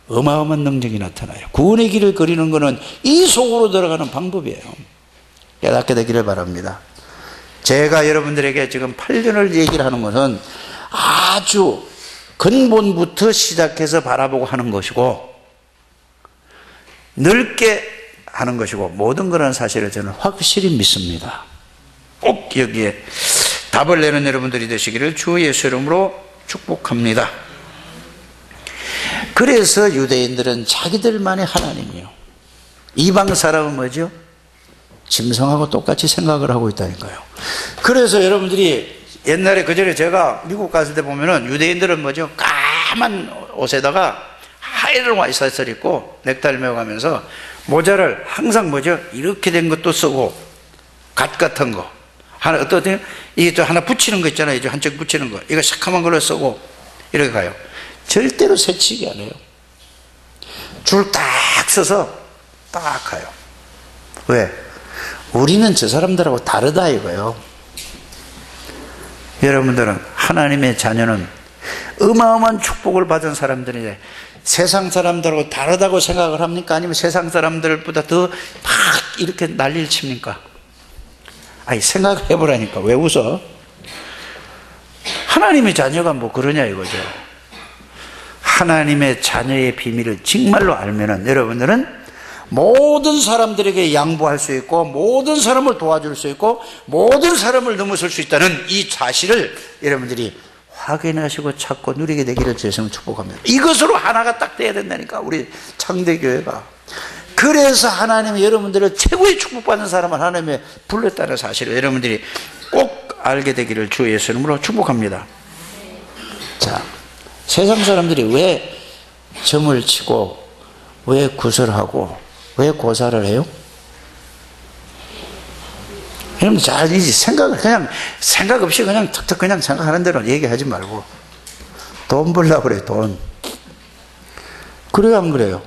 어마어마한 능력이 나타나요. 구원의 길을 그리는 것은 이 속으로 들어가는 방법이에요. 깨닫게 되기를 바랍니다. 제가 여러분들에게 지금 8년을 얘기를 하는 것은 아주 근본부터 시작해서 바라보고 하는 것이고 넓게 하는 것이고 모든 그런 사실을 저는 확실히 믿습니다. 꼭 여기에 답을 내는 여러분들이 되시기를 주 예수 이름으로 축복합니다. 그래서 유대인들은 자기들만의 하나님이요, 이방 사람은 뭐죠? 짐승하고 똑같이 생각을 하고 있다니까요. 그래서 여러분들이 옛날에 그전에 제가 미국 갔을 때 보면은 유대인들은 뭐죠? 까만 옷에다가 하얀 와이셔츠를 입고 넥타이를 메어가면서 모자를 항상 뭐죠? 이렇게 된 것도 쓰고 갓 같은 거 하나 어떻게 이게 또 하나 붙이는 거 있잖아요. 이제 한쪽 붙이는 거 이거 새카만 걸로 쓰고 이렇게 가요. 절대로 새치기 안 해요. 줄 딱 서서 딱 가요. 왜? 우리는 저 사람들하고 다르다 이거예요. 여러분들은 하나님의 자녀는 어마어마한 축복을 받은 사람들인데 세상 사람들하고 다르다고 생각을 합니까? 아니면 세상 사람들보다 더 막 이렇게 난리를 칩니까? 아니 생각해 보라니까. 왜 웃어? 하나님의 자녀가 뭐 그러냐 이거죠. 하나님의 자녀의 비밀을 정말로 알면은 여러분들은 모든 사람들에게 양보할 수 있고 모든 사람을 도와줄 수 있고 모든 사람을 넘어설 수 있다는 이 사실을 여러분들이 확인하시고 찾고 누리게 되기를 주님을 축복합니다. 이것으로 하나가 딱 돼야 된다니까 우리 창대교회가. 그래서 하나님이 여러분들을 최고의 축복받는 사람을 하나님이 불렀다는 사실을 여러분들이 꼭 알게 되기를 주 예수 이름으로 축복합니다. 자, 세상 사람들이 왜 점을 치고 왜 구설하고 왜 고사를 해요? 여러분 잘 이제 생각을 그냥 생각 없이 그냥 턱턱 그냥 생각하는 대로 얘기하지 말고 돈 벌려고 그래. 돈. 그래요 안 그래요?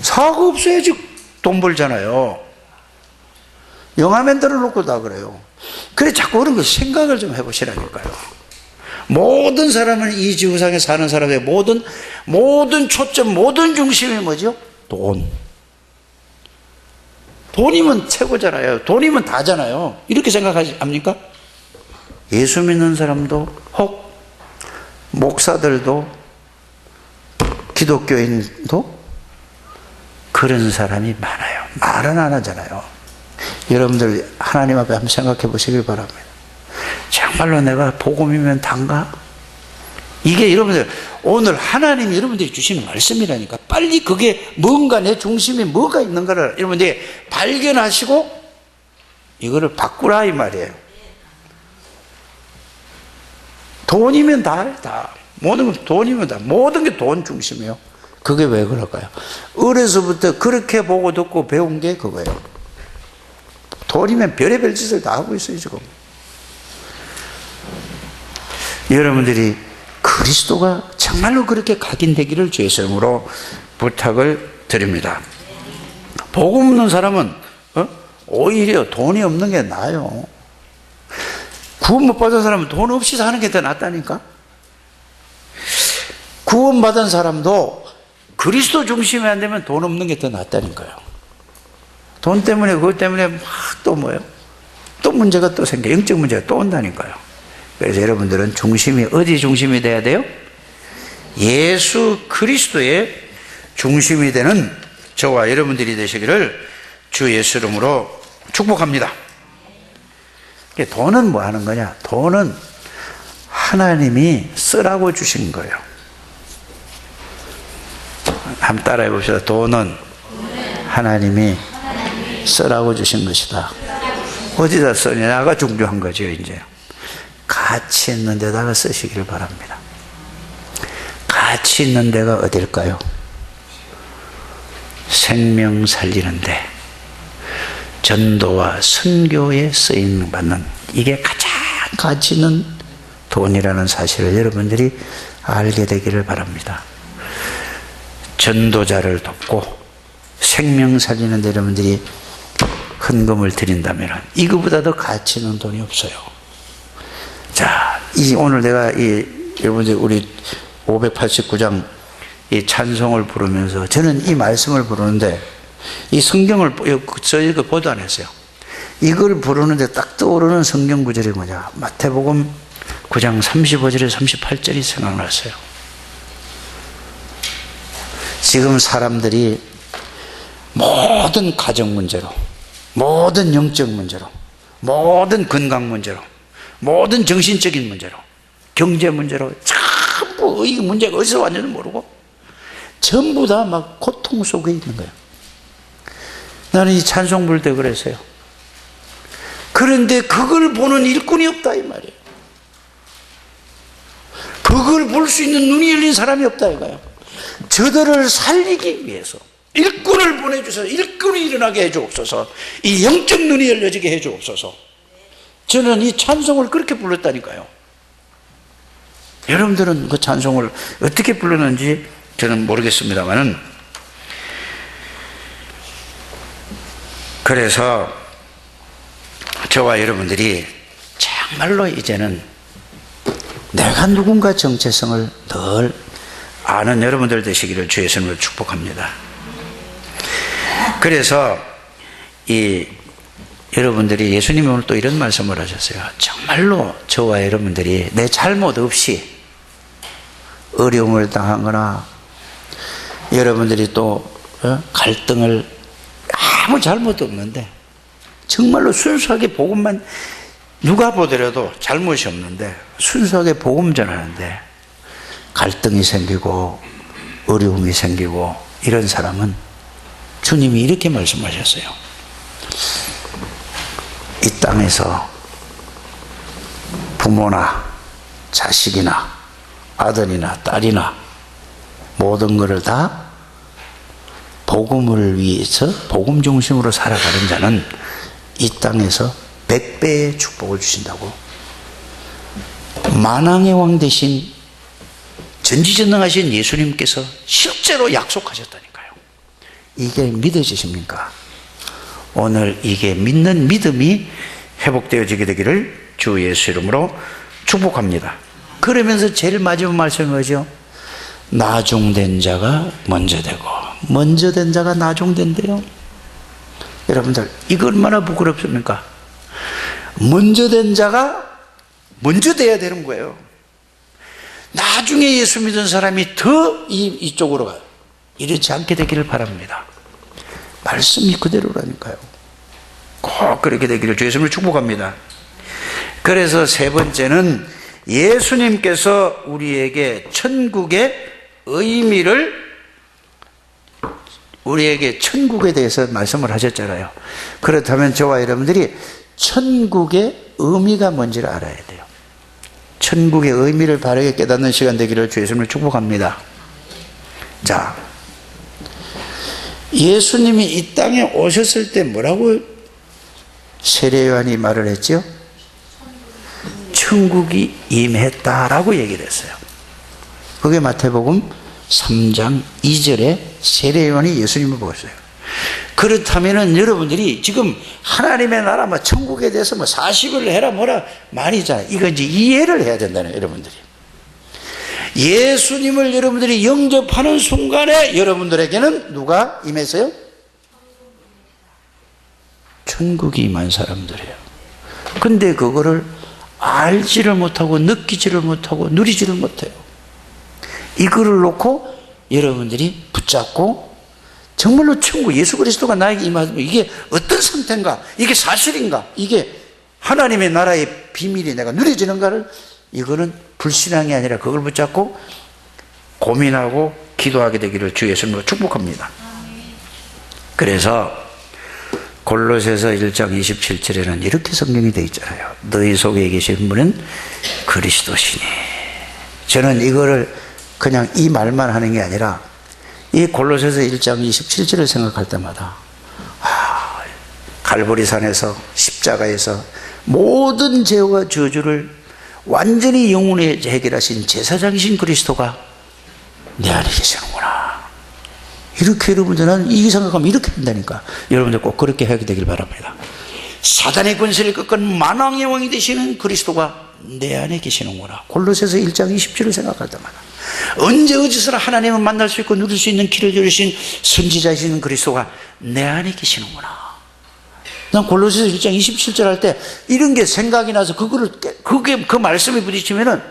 사고 없어야지 돈 벌잖아요. 영화맨들을 놓고 다 그래요. 그래 자꾸 그런 거 생각을 좀 해보시라니까요. 모든 사람은 이 지구상에 사는 사람의 모든 초점 모든 중심이 뭐죠? 돈. 돈이면 최고잖아요. 돈이면 다잖아요. 이렇게 생각합니까? 예수 믿는 사람도 혹 목사들도 기독교인도 그런 사람이 많아요. 말은 안 하잖아요. 여러분들 하나님 앞에 한번 생각해 보시길 바랍니다. 정말로 내가 복음이면 단가? 이게 여러분들 오늘 하나님이 여러분들이 주시는 말씀이라니까. 빨리 그게 뭔가 내 중심에 뭐가 있는가를 여러분들이 발견하시고 이거를 바꾸라 이 말이에요. 돈이면 다 모든 건 돈이면 다 모든 게 돈 중심이에요. 그게 왜 그럴까요? 어려서부터 그렇게 보고 듣고 배운 게 그거예요. 돈이면 별의별 짓을 다 하고 있어요 지금. 여러분들이 그리스도가 정말로 그렇게 각인되기를 주의 이름으로 부탁을 드립니다. 복음 없는 사람은 오히려 돈이 없는 게 나아요. 구원 못 받은 사람은 돈 없이 사는 게 더 낫다니까. 구원 받은 사람도 그리스도 중심이 안 되면 돈 없는 게 더 낫다니까요. 돈 때문에 그것 때문에 막 또 뭐예요? 또 문제가 또 생겨. 영적 문제가 또 온다니까요. 그래서 여러분들은 중심이 어디 중심이 돼야 돼요? 예수 그리스도의 중심이 되는 저와 여러분들이 되시기를 주 예수 이름으로 축복합니다. 돈은 뭐 하는 거냐? 돈은 하나님이 쓰라고 주신 거예요. 한번 따라해 봅시다. 돈은 하나님이 쓰라고 주신 것이다. 어디다 쓰냐가 중요한 거죠. 이제 가치 있는 데다가 쓰시기를 바랍니다. 가치 있는 데가 어딜까요? 생명 살리는 데, 전도와 선교에 쓰임 받는, 이게 가장 가치 있는 돈이라는 사실을 여러분들이 알게 되기를 바랍니다. 전도자를 돕고 생명 살리는 데 여러분들이 헌금을 드린다면 이거보다 더 가치 있는 돈이 없어요. 자, 오늘 내가 여러분들 우리 589장 이 찬송을 부르면서 저는 이 말씀을 부르는데 이 성경을 저희가 보도 안 했어요. 이걸 부르는데 딱 떠오르는 성경 구절이 뭐냐? 마태복음 9장 35절에 38절이 생각났어요. 지금 사람들이 모든 가정 문제로, 모든 영적 문제로, 모든 건강 문제로, 모든 정신적인 문제로, 경제 문제로 전부 이 문제가 어디서 왔는지 모르고 전부 다 막 고통 속에 있는 거예요. 나는 이 찬송 부를 때 그랬어요. 그런데 그걸 보는 일꾼이 없다 이 말이에요. 그걸 볼 수 있는 눈이 열린 사람이 없다 이거예요. 저들을 살리기 위해서 일꾼을 보내주셔서 일꾼이 일어나게 해주옵소서. 이 영적 눈이 열려지게 해주옵소서. 저는 이 찬송을 그렇게 불렀다니까요. 여러분들은 그 찬송을 어떻게 불렀는지 저는 모르겠습니다만은, 그래서 저와 여러분들이 정말로 이제는 내가 누군가 정체성을 늘 아는 여러분들 되시기를 주의 이름으로 축복합니다. 그래서 여러분들이 예수님이 오늘 또 이런 말씀을 하셨어요. 정말로 저와 여러분들이 내 잘못 없이 어려움을 당하거나 여러분들이 또 갈등을 아무 잘못도 없는데 정말로 순수하게 복음만, 누가 보더라도 잘못이 없는데 순수하게 복음 전하는데 갈등이 생기고 어려움이 생기고 이런 사람은 주님이 이렇게 말씀하셨어요. 이 땅에서 부모나 자식이나 아들이나 딸이나 모든 것을 다 복음을 위해서 복음 중심으로 살아가는 자는 이 땅에서 100배의 축복을 주신다고 만왕의 왕 되신 전지전능하신 예수님께서 실제로 약속하셨다니까요. 이게 믿어지십니까? 오늘 이게 믿는 믿음이 회복되어지게 되기를 주 예수 이름으로 축복합니다. 그러면서 제일 마지막 말씀이 뭐죠? 나중된 자가 먼저 되고 먼저 된 자가 나중된대요. 여러분들 이거 얼마나 부끄럽습니까? 먼저 된 자가 먼저 돼야 되는 거예요. 나중에 예수 믿은 사람이 더 이쪽으로 가요. 이렇지 않게 되기를 바랍니다. 말씀이 그대로라니까요. 꼭 그렇게 되기를 주 예수님을 축복합니다. 그래서 세 번째는 예수님께서 우리에게 천국의 의미를, 우리에게 천국에 대해서 말씀을 하셨잖아요. 그렇다면 저와 여러분들이 천국의 의미가 뭔지를 알아야 돼요. 천국의 의미를 바르게 깨닫는 시간 되기를 주 예수님을 축복합니다. 자, 예수님이 이 땅에 오셨을 때 뭐라고 세례 요한이 말을 했죠? 천국이 임했다라고 얘기를 했어요. 그게 마태복음 3장 2절에 세례 요한이 예수님을 보았어요. 그렇다면은 여러분들이 지금 하나님의 나라 뭐 천국에 대해서 뭐 40을 해라 뭐라 말이잖아요. 이거 이제 이해를 해야 된다는 여러분들이. 예수님을 여러분들이 영접하는 순간에 여러분들에게는 누가 임했어요? 천국이 임한 사람들이에요. 근데 그거를 알지를 못하고 느끼지를 못하고 누리지를 못해요. 이거를 놓고 여러분들이 붙잡고 정말로 천국, 예수 그리스도가 나에게 임하면 이게 어떤 상태인가, 이게 사실인가, 이게 하나님의 나라의 비밀이 내가 누려지는가를, 이거는 불신앙이 아니라 그걸 붙잡고 고민하고 기도하게 되기를 주 예수님으로 축복합니다. 그래서 골로새서 1장 27절에는 이렇게 성경이 되어 있잖아요. 너희 속에 계신 분은 그리스도시니. 저는 이거를 그냥 이 말만 하는 게 아니라 이 골로새서 1장 27절을 생각할 때마다 갈보리산에서 십자가에서 모든 죄와 저주를 완전히 영원히 해결하신 제사장이신 그리스도가 내 안에 계시는구나. 이렇게 여러분들은 이 생각하면 이렇게 된다니까. 여러분들 꼭 그렇게 하게 되길 바랍니다. 사단의 권세를 꺾은 만왕의 왕이 되시는 그리스도가 내 안에 계시는구나. 골로새서 1장 20절을 생각할 때마다 언제 어디서나 하나님을 만날 수 있고 누릴 수 있는 길을 열으신 선지자이신 그리스도가 내 안에 계시는구나. 난 골로새서 1장 27절 할 때 이런 게 생각이 나서 그 말씀에 부딪히면은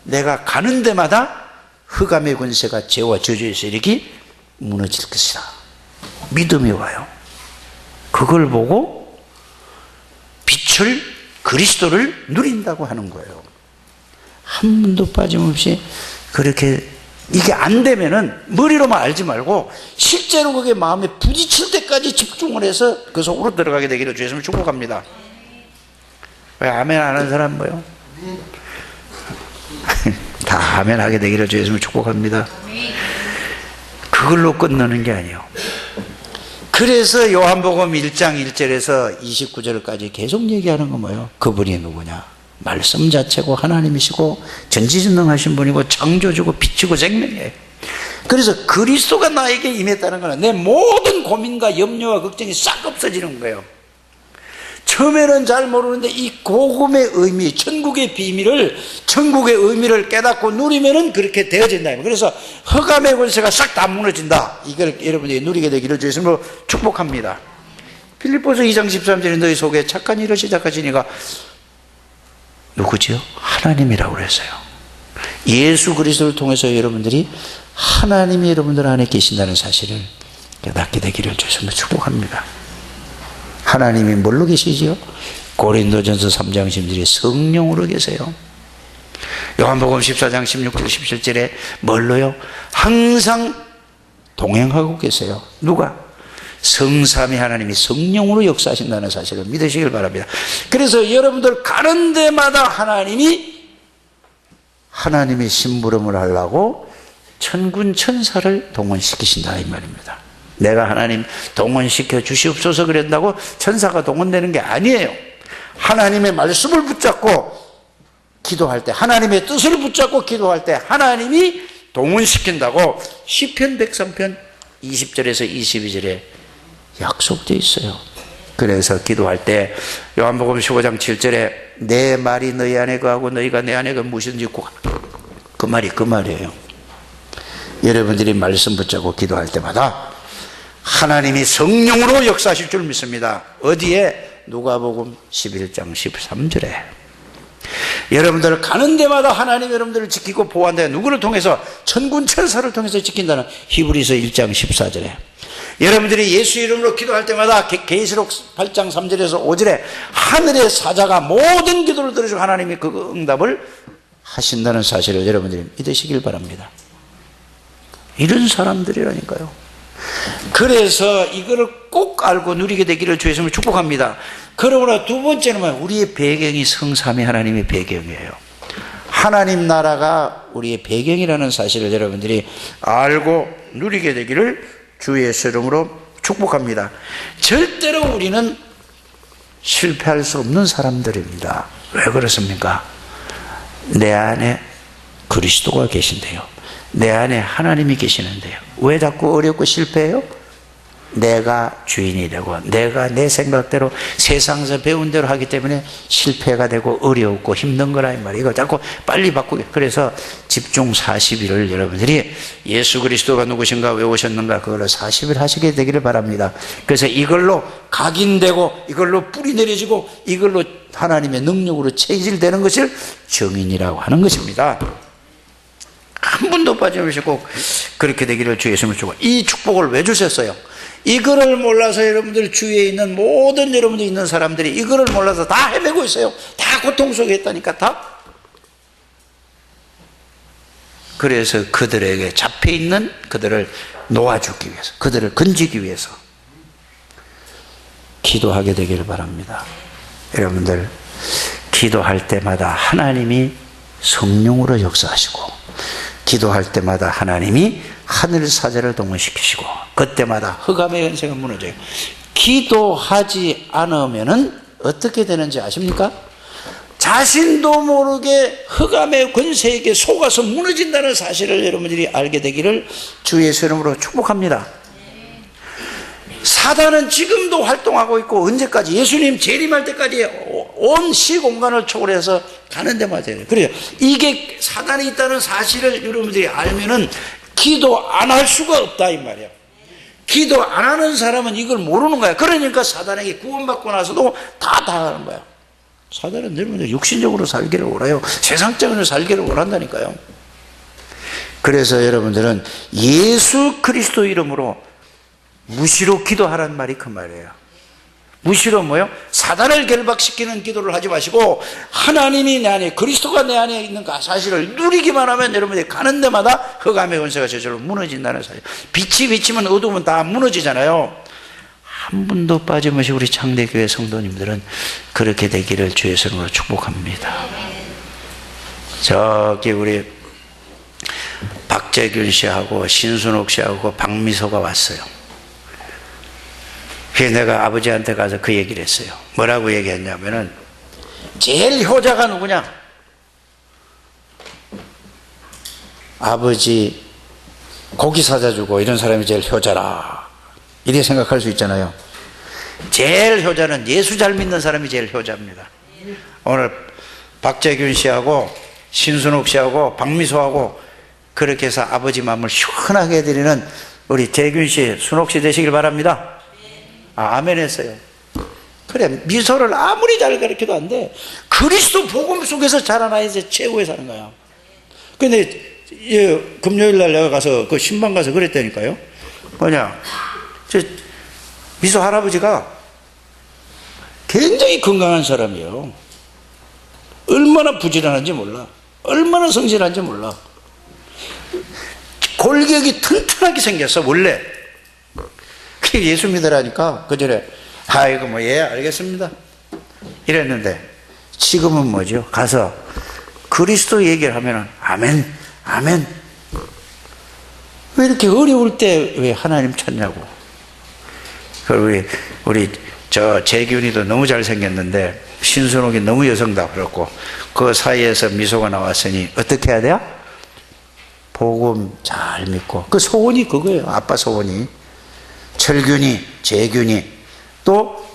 내가 가는 데마다 흑암의 권세가 죄와 저주의 세력이 무너질 것이다. 믿음이 와요. 그걸 보고 빛을, 그리스도를 누린다고 하는 거예요. 한 번도 빠짐없이 그렇게. 이게 안 되면은 머리로만 알지 말고 실제로 그게 마음에 부딪힐 때까지 집중을 해서 그 속으로 들어가게 되기를 주 예수님을 축복합니다. 왜 아멘 안 하는 사람 뭐요? 다 아멘 하게 되기를 주 예수님을 축복합니다. 그걸로 끝나는 게 아니에요. 그래서 요한복음 1장 1절에서 29절까지 계속 얘기하는 건 뭐예요? 그분이 누구냐? 말씀 자체고 하나님이시고 전지전능하신 분이고 창조주고 빛이고 생명이에요. 그래서 그리스도가 나에게 임했다는 것은 내 모든 고민과 염려와 걱정이 싹 없어지는 거예요. 처음에는 잘 모르는데 이 복음의 의미, 천국의 비밀을, 천국의 의미를 깨닫고 누리면은 그렇게 되어진다. 그래서 흑암의 권세가 싹 다 무너진다. 이걸 여러분들이 누리게 되기를 주 예수님으로 축복합니다. 빌립보서 2장 13절에 너희 속에 착한 일을 시작하시니까 누구지요? 하나님이라고 그랬어요. 예수 그리스도를 통해서 여러분들이 하나님이 여러분들 안에 계신다는 사실을 깨닫게 되기를 주님으로 축복합니다. 하나님이 뭘로 계시지요? 고린도전서 3장 10절에 성령으로 계세요. 요한복음 14장 16절 17절에 뭘로요? 항상 동행하고 계세요. 누가? 성삼위 하나님이 성령으로 역사하신다는 사실을 믿으시길 바랍니다. 그래서 여러분들 가는 데마다 하나님의 심부름을 하려고 천군 천사를 동원시키신다 이 말입니다. 내가 하나님 동원시켜 주시옵소서 그랬다고 천사가 동원되는 게 아니에요. 하나님의 말씀을 붙잡고 기도할 때, 하나님의 뜻을 붙잡고 기도할 때 하나님이 동원시킨다고 시편 103편 20절에서 22절에 약속되어 있어요. 그래서 기도할 때 요한복음 15장 7절에 내 말이 너희 안에 거하고 너희가 내 안에 거하면 무엇이든지 그 말이 그 말이에요. 여러분들이 말씀 붙잡고 기도할 때마다 하나님이 성령으로 역사하실 줄 믿습니다. 어디에? 누가복음 11장 13절에 여러분들을 가는 데마다 하나님 여러분들을 지키고 보호한다. 누구를 통해서? 천군 천사를 통해서 지킨다는 히브리서 1장 14절에 여러분들이 예수 이름으로 기도할 때마다 계시록 8장 3절에서 5절에 하늘의 사자가 모든 기도를 들어주고 하나님이 그 응답을 하신다는 사실을 여러분들이 믿으시길 바랍니다. 이런 사람들이라니까요. 그래서 이거를 꼭 알고 누리게 되기를 주 예수님을 축복합니다. 그러므로 두 번째는 우리의 배경이 성삼위 하나님의 배경이에요. 하나님 나라가 우리의 배경이라는 사실을 여러분들이 알고 누리게 되기를 주 예수 이름으로 축복합니다. 절대로 우리는 실패할 수 없는 사람들입니다. 왜 그렇습니까? 내 안에 그리스도가 계신데요. 내 안에 하나님이 계시는데요. 왜 자꾸 어렵고 실패해요? 내가 주인이 되고 내가 내 생각대로 세상에서 배운 대로 하기 때문에 실패가 되고 어렵고 힘든 거라 이 말이에요. 이거 자꾸 빨리 바꾸게. 그래서 집중 40일을 여러분들이 예수 그리스도가 누구신가 왜 오셨는가 그걸로 40일 하시게 되기를 바랍니다. 그래서 이걸로 각인되고 이걸로 뿌리 내려지고 이걸로 하나님의 능력으로 체질되는 것을 정인이라고 하는 것입니다. 한 분도 빠짐없이 꼭 그렇게 되기를 주 예수님을 주고, 이 축복을 왜 주셨어요? 이거를 몰라서 여러분들 주위에 있는 모든 여러분들 있는 사람들이 이거를 몰라서 다 헤매고 있어요. 다 고통 속에 있다니까. 다. 그래서 그들에게 잡혀있는 그들을 놓아주기 위해서, 그들을 건지기 위해서 기도하게 되기를 바랍니다. 여러분들 기도할 때마다 하나님이 성령으로 역사하시고, 기도할 때마다 하나님이 하늘 사자를 동원시키시고, 그때마다 흑암의 권세가 무너져요. 기도하지 않으면은 어떻게 되는지 아십니까? 자신도 모르게 흑암의 권세에게 속아서 무너진다는 사실을 여러분들이 알게 되기를 주 예수 이름으로 축복합니다. 사단은 지금도 활동하고 있고, 언제까지? 예수님 재림할 때까지 온 시공간을 초월해서 가는 데마다 해요. 그래요. 이게 사단이 있다는 사실을 여러분들이 알면은 기도 안 할 수가 없다 이 말이에요. 기도 안 하는 사람은 이걸 모르는 거야. 그러니까 사단에게 구원받고 나서도 다 당하는 거야. 사단은 여러분들 육신적으로 살기를 원해요. 세상적으로 살기를 원한다니까요. 그래서 여러분들은 예수 그리스도 이름으로 무시로 기도하라는 말이 그 말이에요. 무시로 뭐요? 사단을 결박시키는 기도를 하지 마시고, 하나님이 내 안에, 그리스도가 내 안에 있는 그 사실을 누리기만 하면 여러분들이 가는 데마다 흑암의 권세가 저절로 무너진다는 사실. 빛이 비치면 어두우면 다 무너지잖아요. 한 분도 빠짐없이 우리 창대교회 성도님들은 그렇게 되기를 주의 이름으로 축복합니다. 저기 우리 박재균 씨하고 신순옥 씨하고 박미소가 왔어요. 그래서 내가 아버지한테 가서 그 얘기를 했어요. 뭐라고 얘기했냐면은, 제일 효자가 누구냐? 아버지 고기 사다 주고 이런 사람이 제일 효자라, 이렇게 생각할 수 있잖아요. 제일 효자는 예수 잘 믿는 사람이 제일 효자입니다. 오늘 박재균 씨하고 신순옥 씨하고 박미소하고 그렇게 해서 아버지 마음을 시원하게 해드리는 우리 재균 씨, 순옥 씨 되시길 바랍니다. 아멘 했어요. 그래, 미소를 아무리 잘 가르쳐도 안 돼. 그리스도 복음 속에서 자라나야지 최고의 사는 거야. 근데 금요일 날 내가 가서 그 신방 가서 그랬다니까요. 뭐냐, 저 미소 할아버지가 굉장히 건강한 사람이에요. 얼마나 부지런한지 몰라. 얼마나 성실한지 몰라. 골격이 튼튼하게 생겼어 원래. 예수 믿으라니까 그 전에 아이고 뭐 예 알겠습니다 이랬는데, 지금은 뭐죠? 가서 그리스도 얘기를 하면은 아멘 아멘. 왜 이렇게 어려울 때 왜 하나님 찾냐고. 우리 저 재균이도 너무 잘생겼는데 신순옥이 너무 여성답스럽고, 그 사이에서 미소가 나왔으니 어떻게 해야 돼요? 복음 잘 믿고, 그 소원이 그거예요. 아빠 소원이. 철균이, 재균이, 또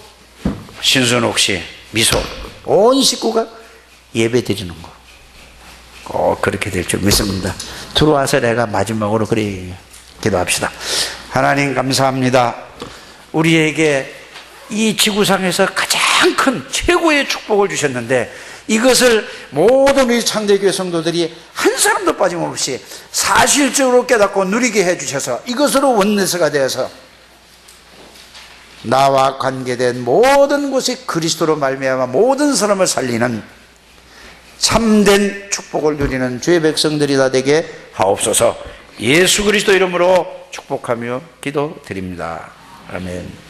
신순옥 씨, 미소, 온 식구가 예배 드리는 거. 꼭 그렇게 될 줄 믿습니다. 들어와서 내가 마지막으로 그래 기도합시다. 하나님 감사합니다. 우리에게 이 지구상에서 가장 큰 최고의 축복을 주셨는데, 이것을 모든 우리 창대교회 성도들이 한 사람도 빠짐없이 사실적으로 깨닫고 누리게 해주셔서, 이것으로 원내스가 되어서 나와 관계된 모든 곳이 그리스도로 말미암아 모든 사람을 살리는 참된 축복을 누리는 주의 백성들이 다 되게 하옵소서. 예수 그리스도 이름으로 축복하며 기도드립니다. 아멘.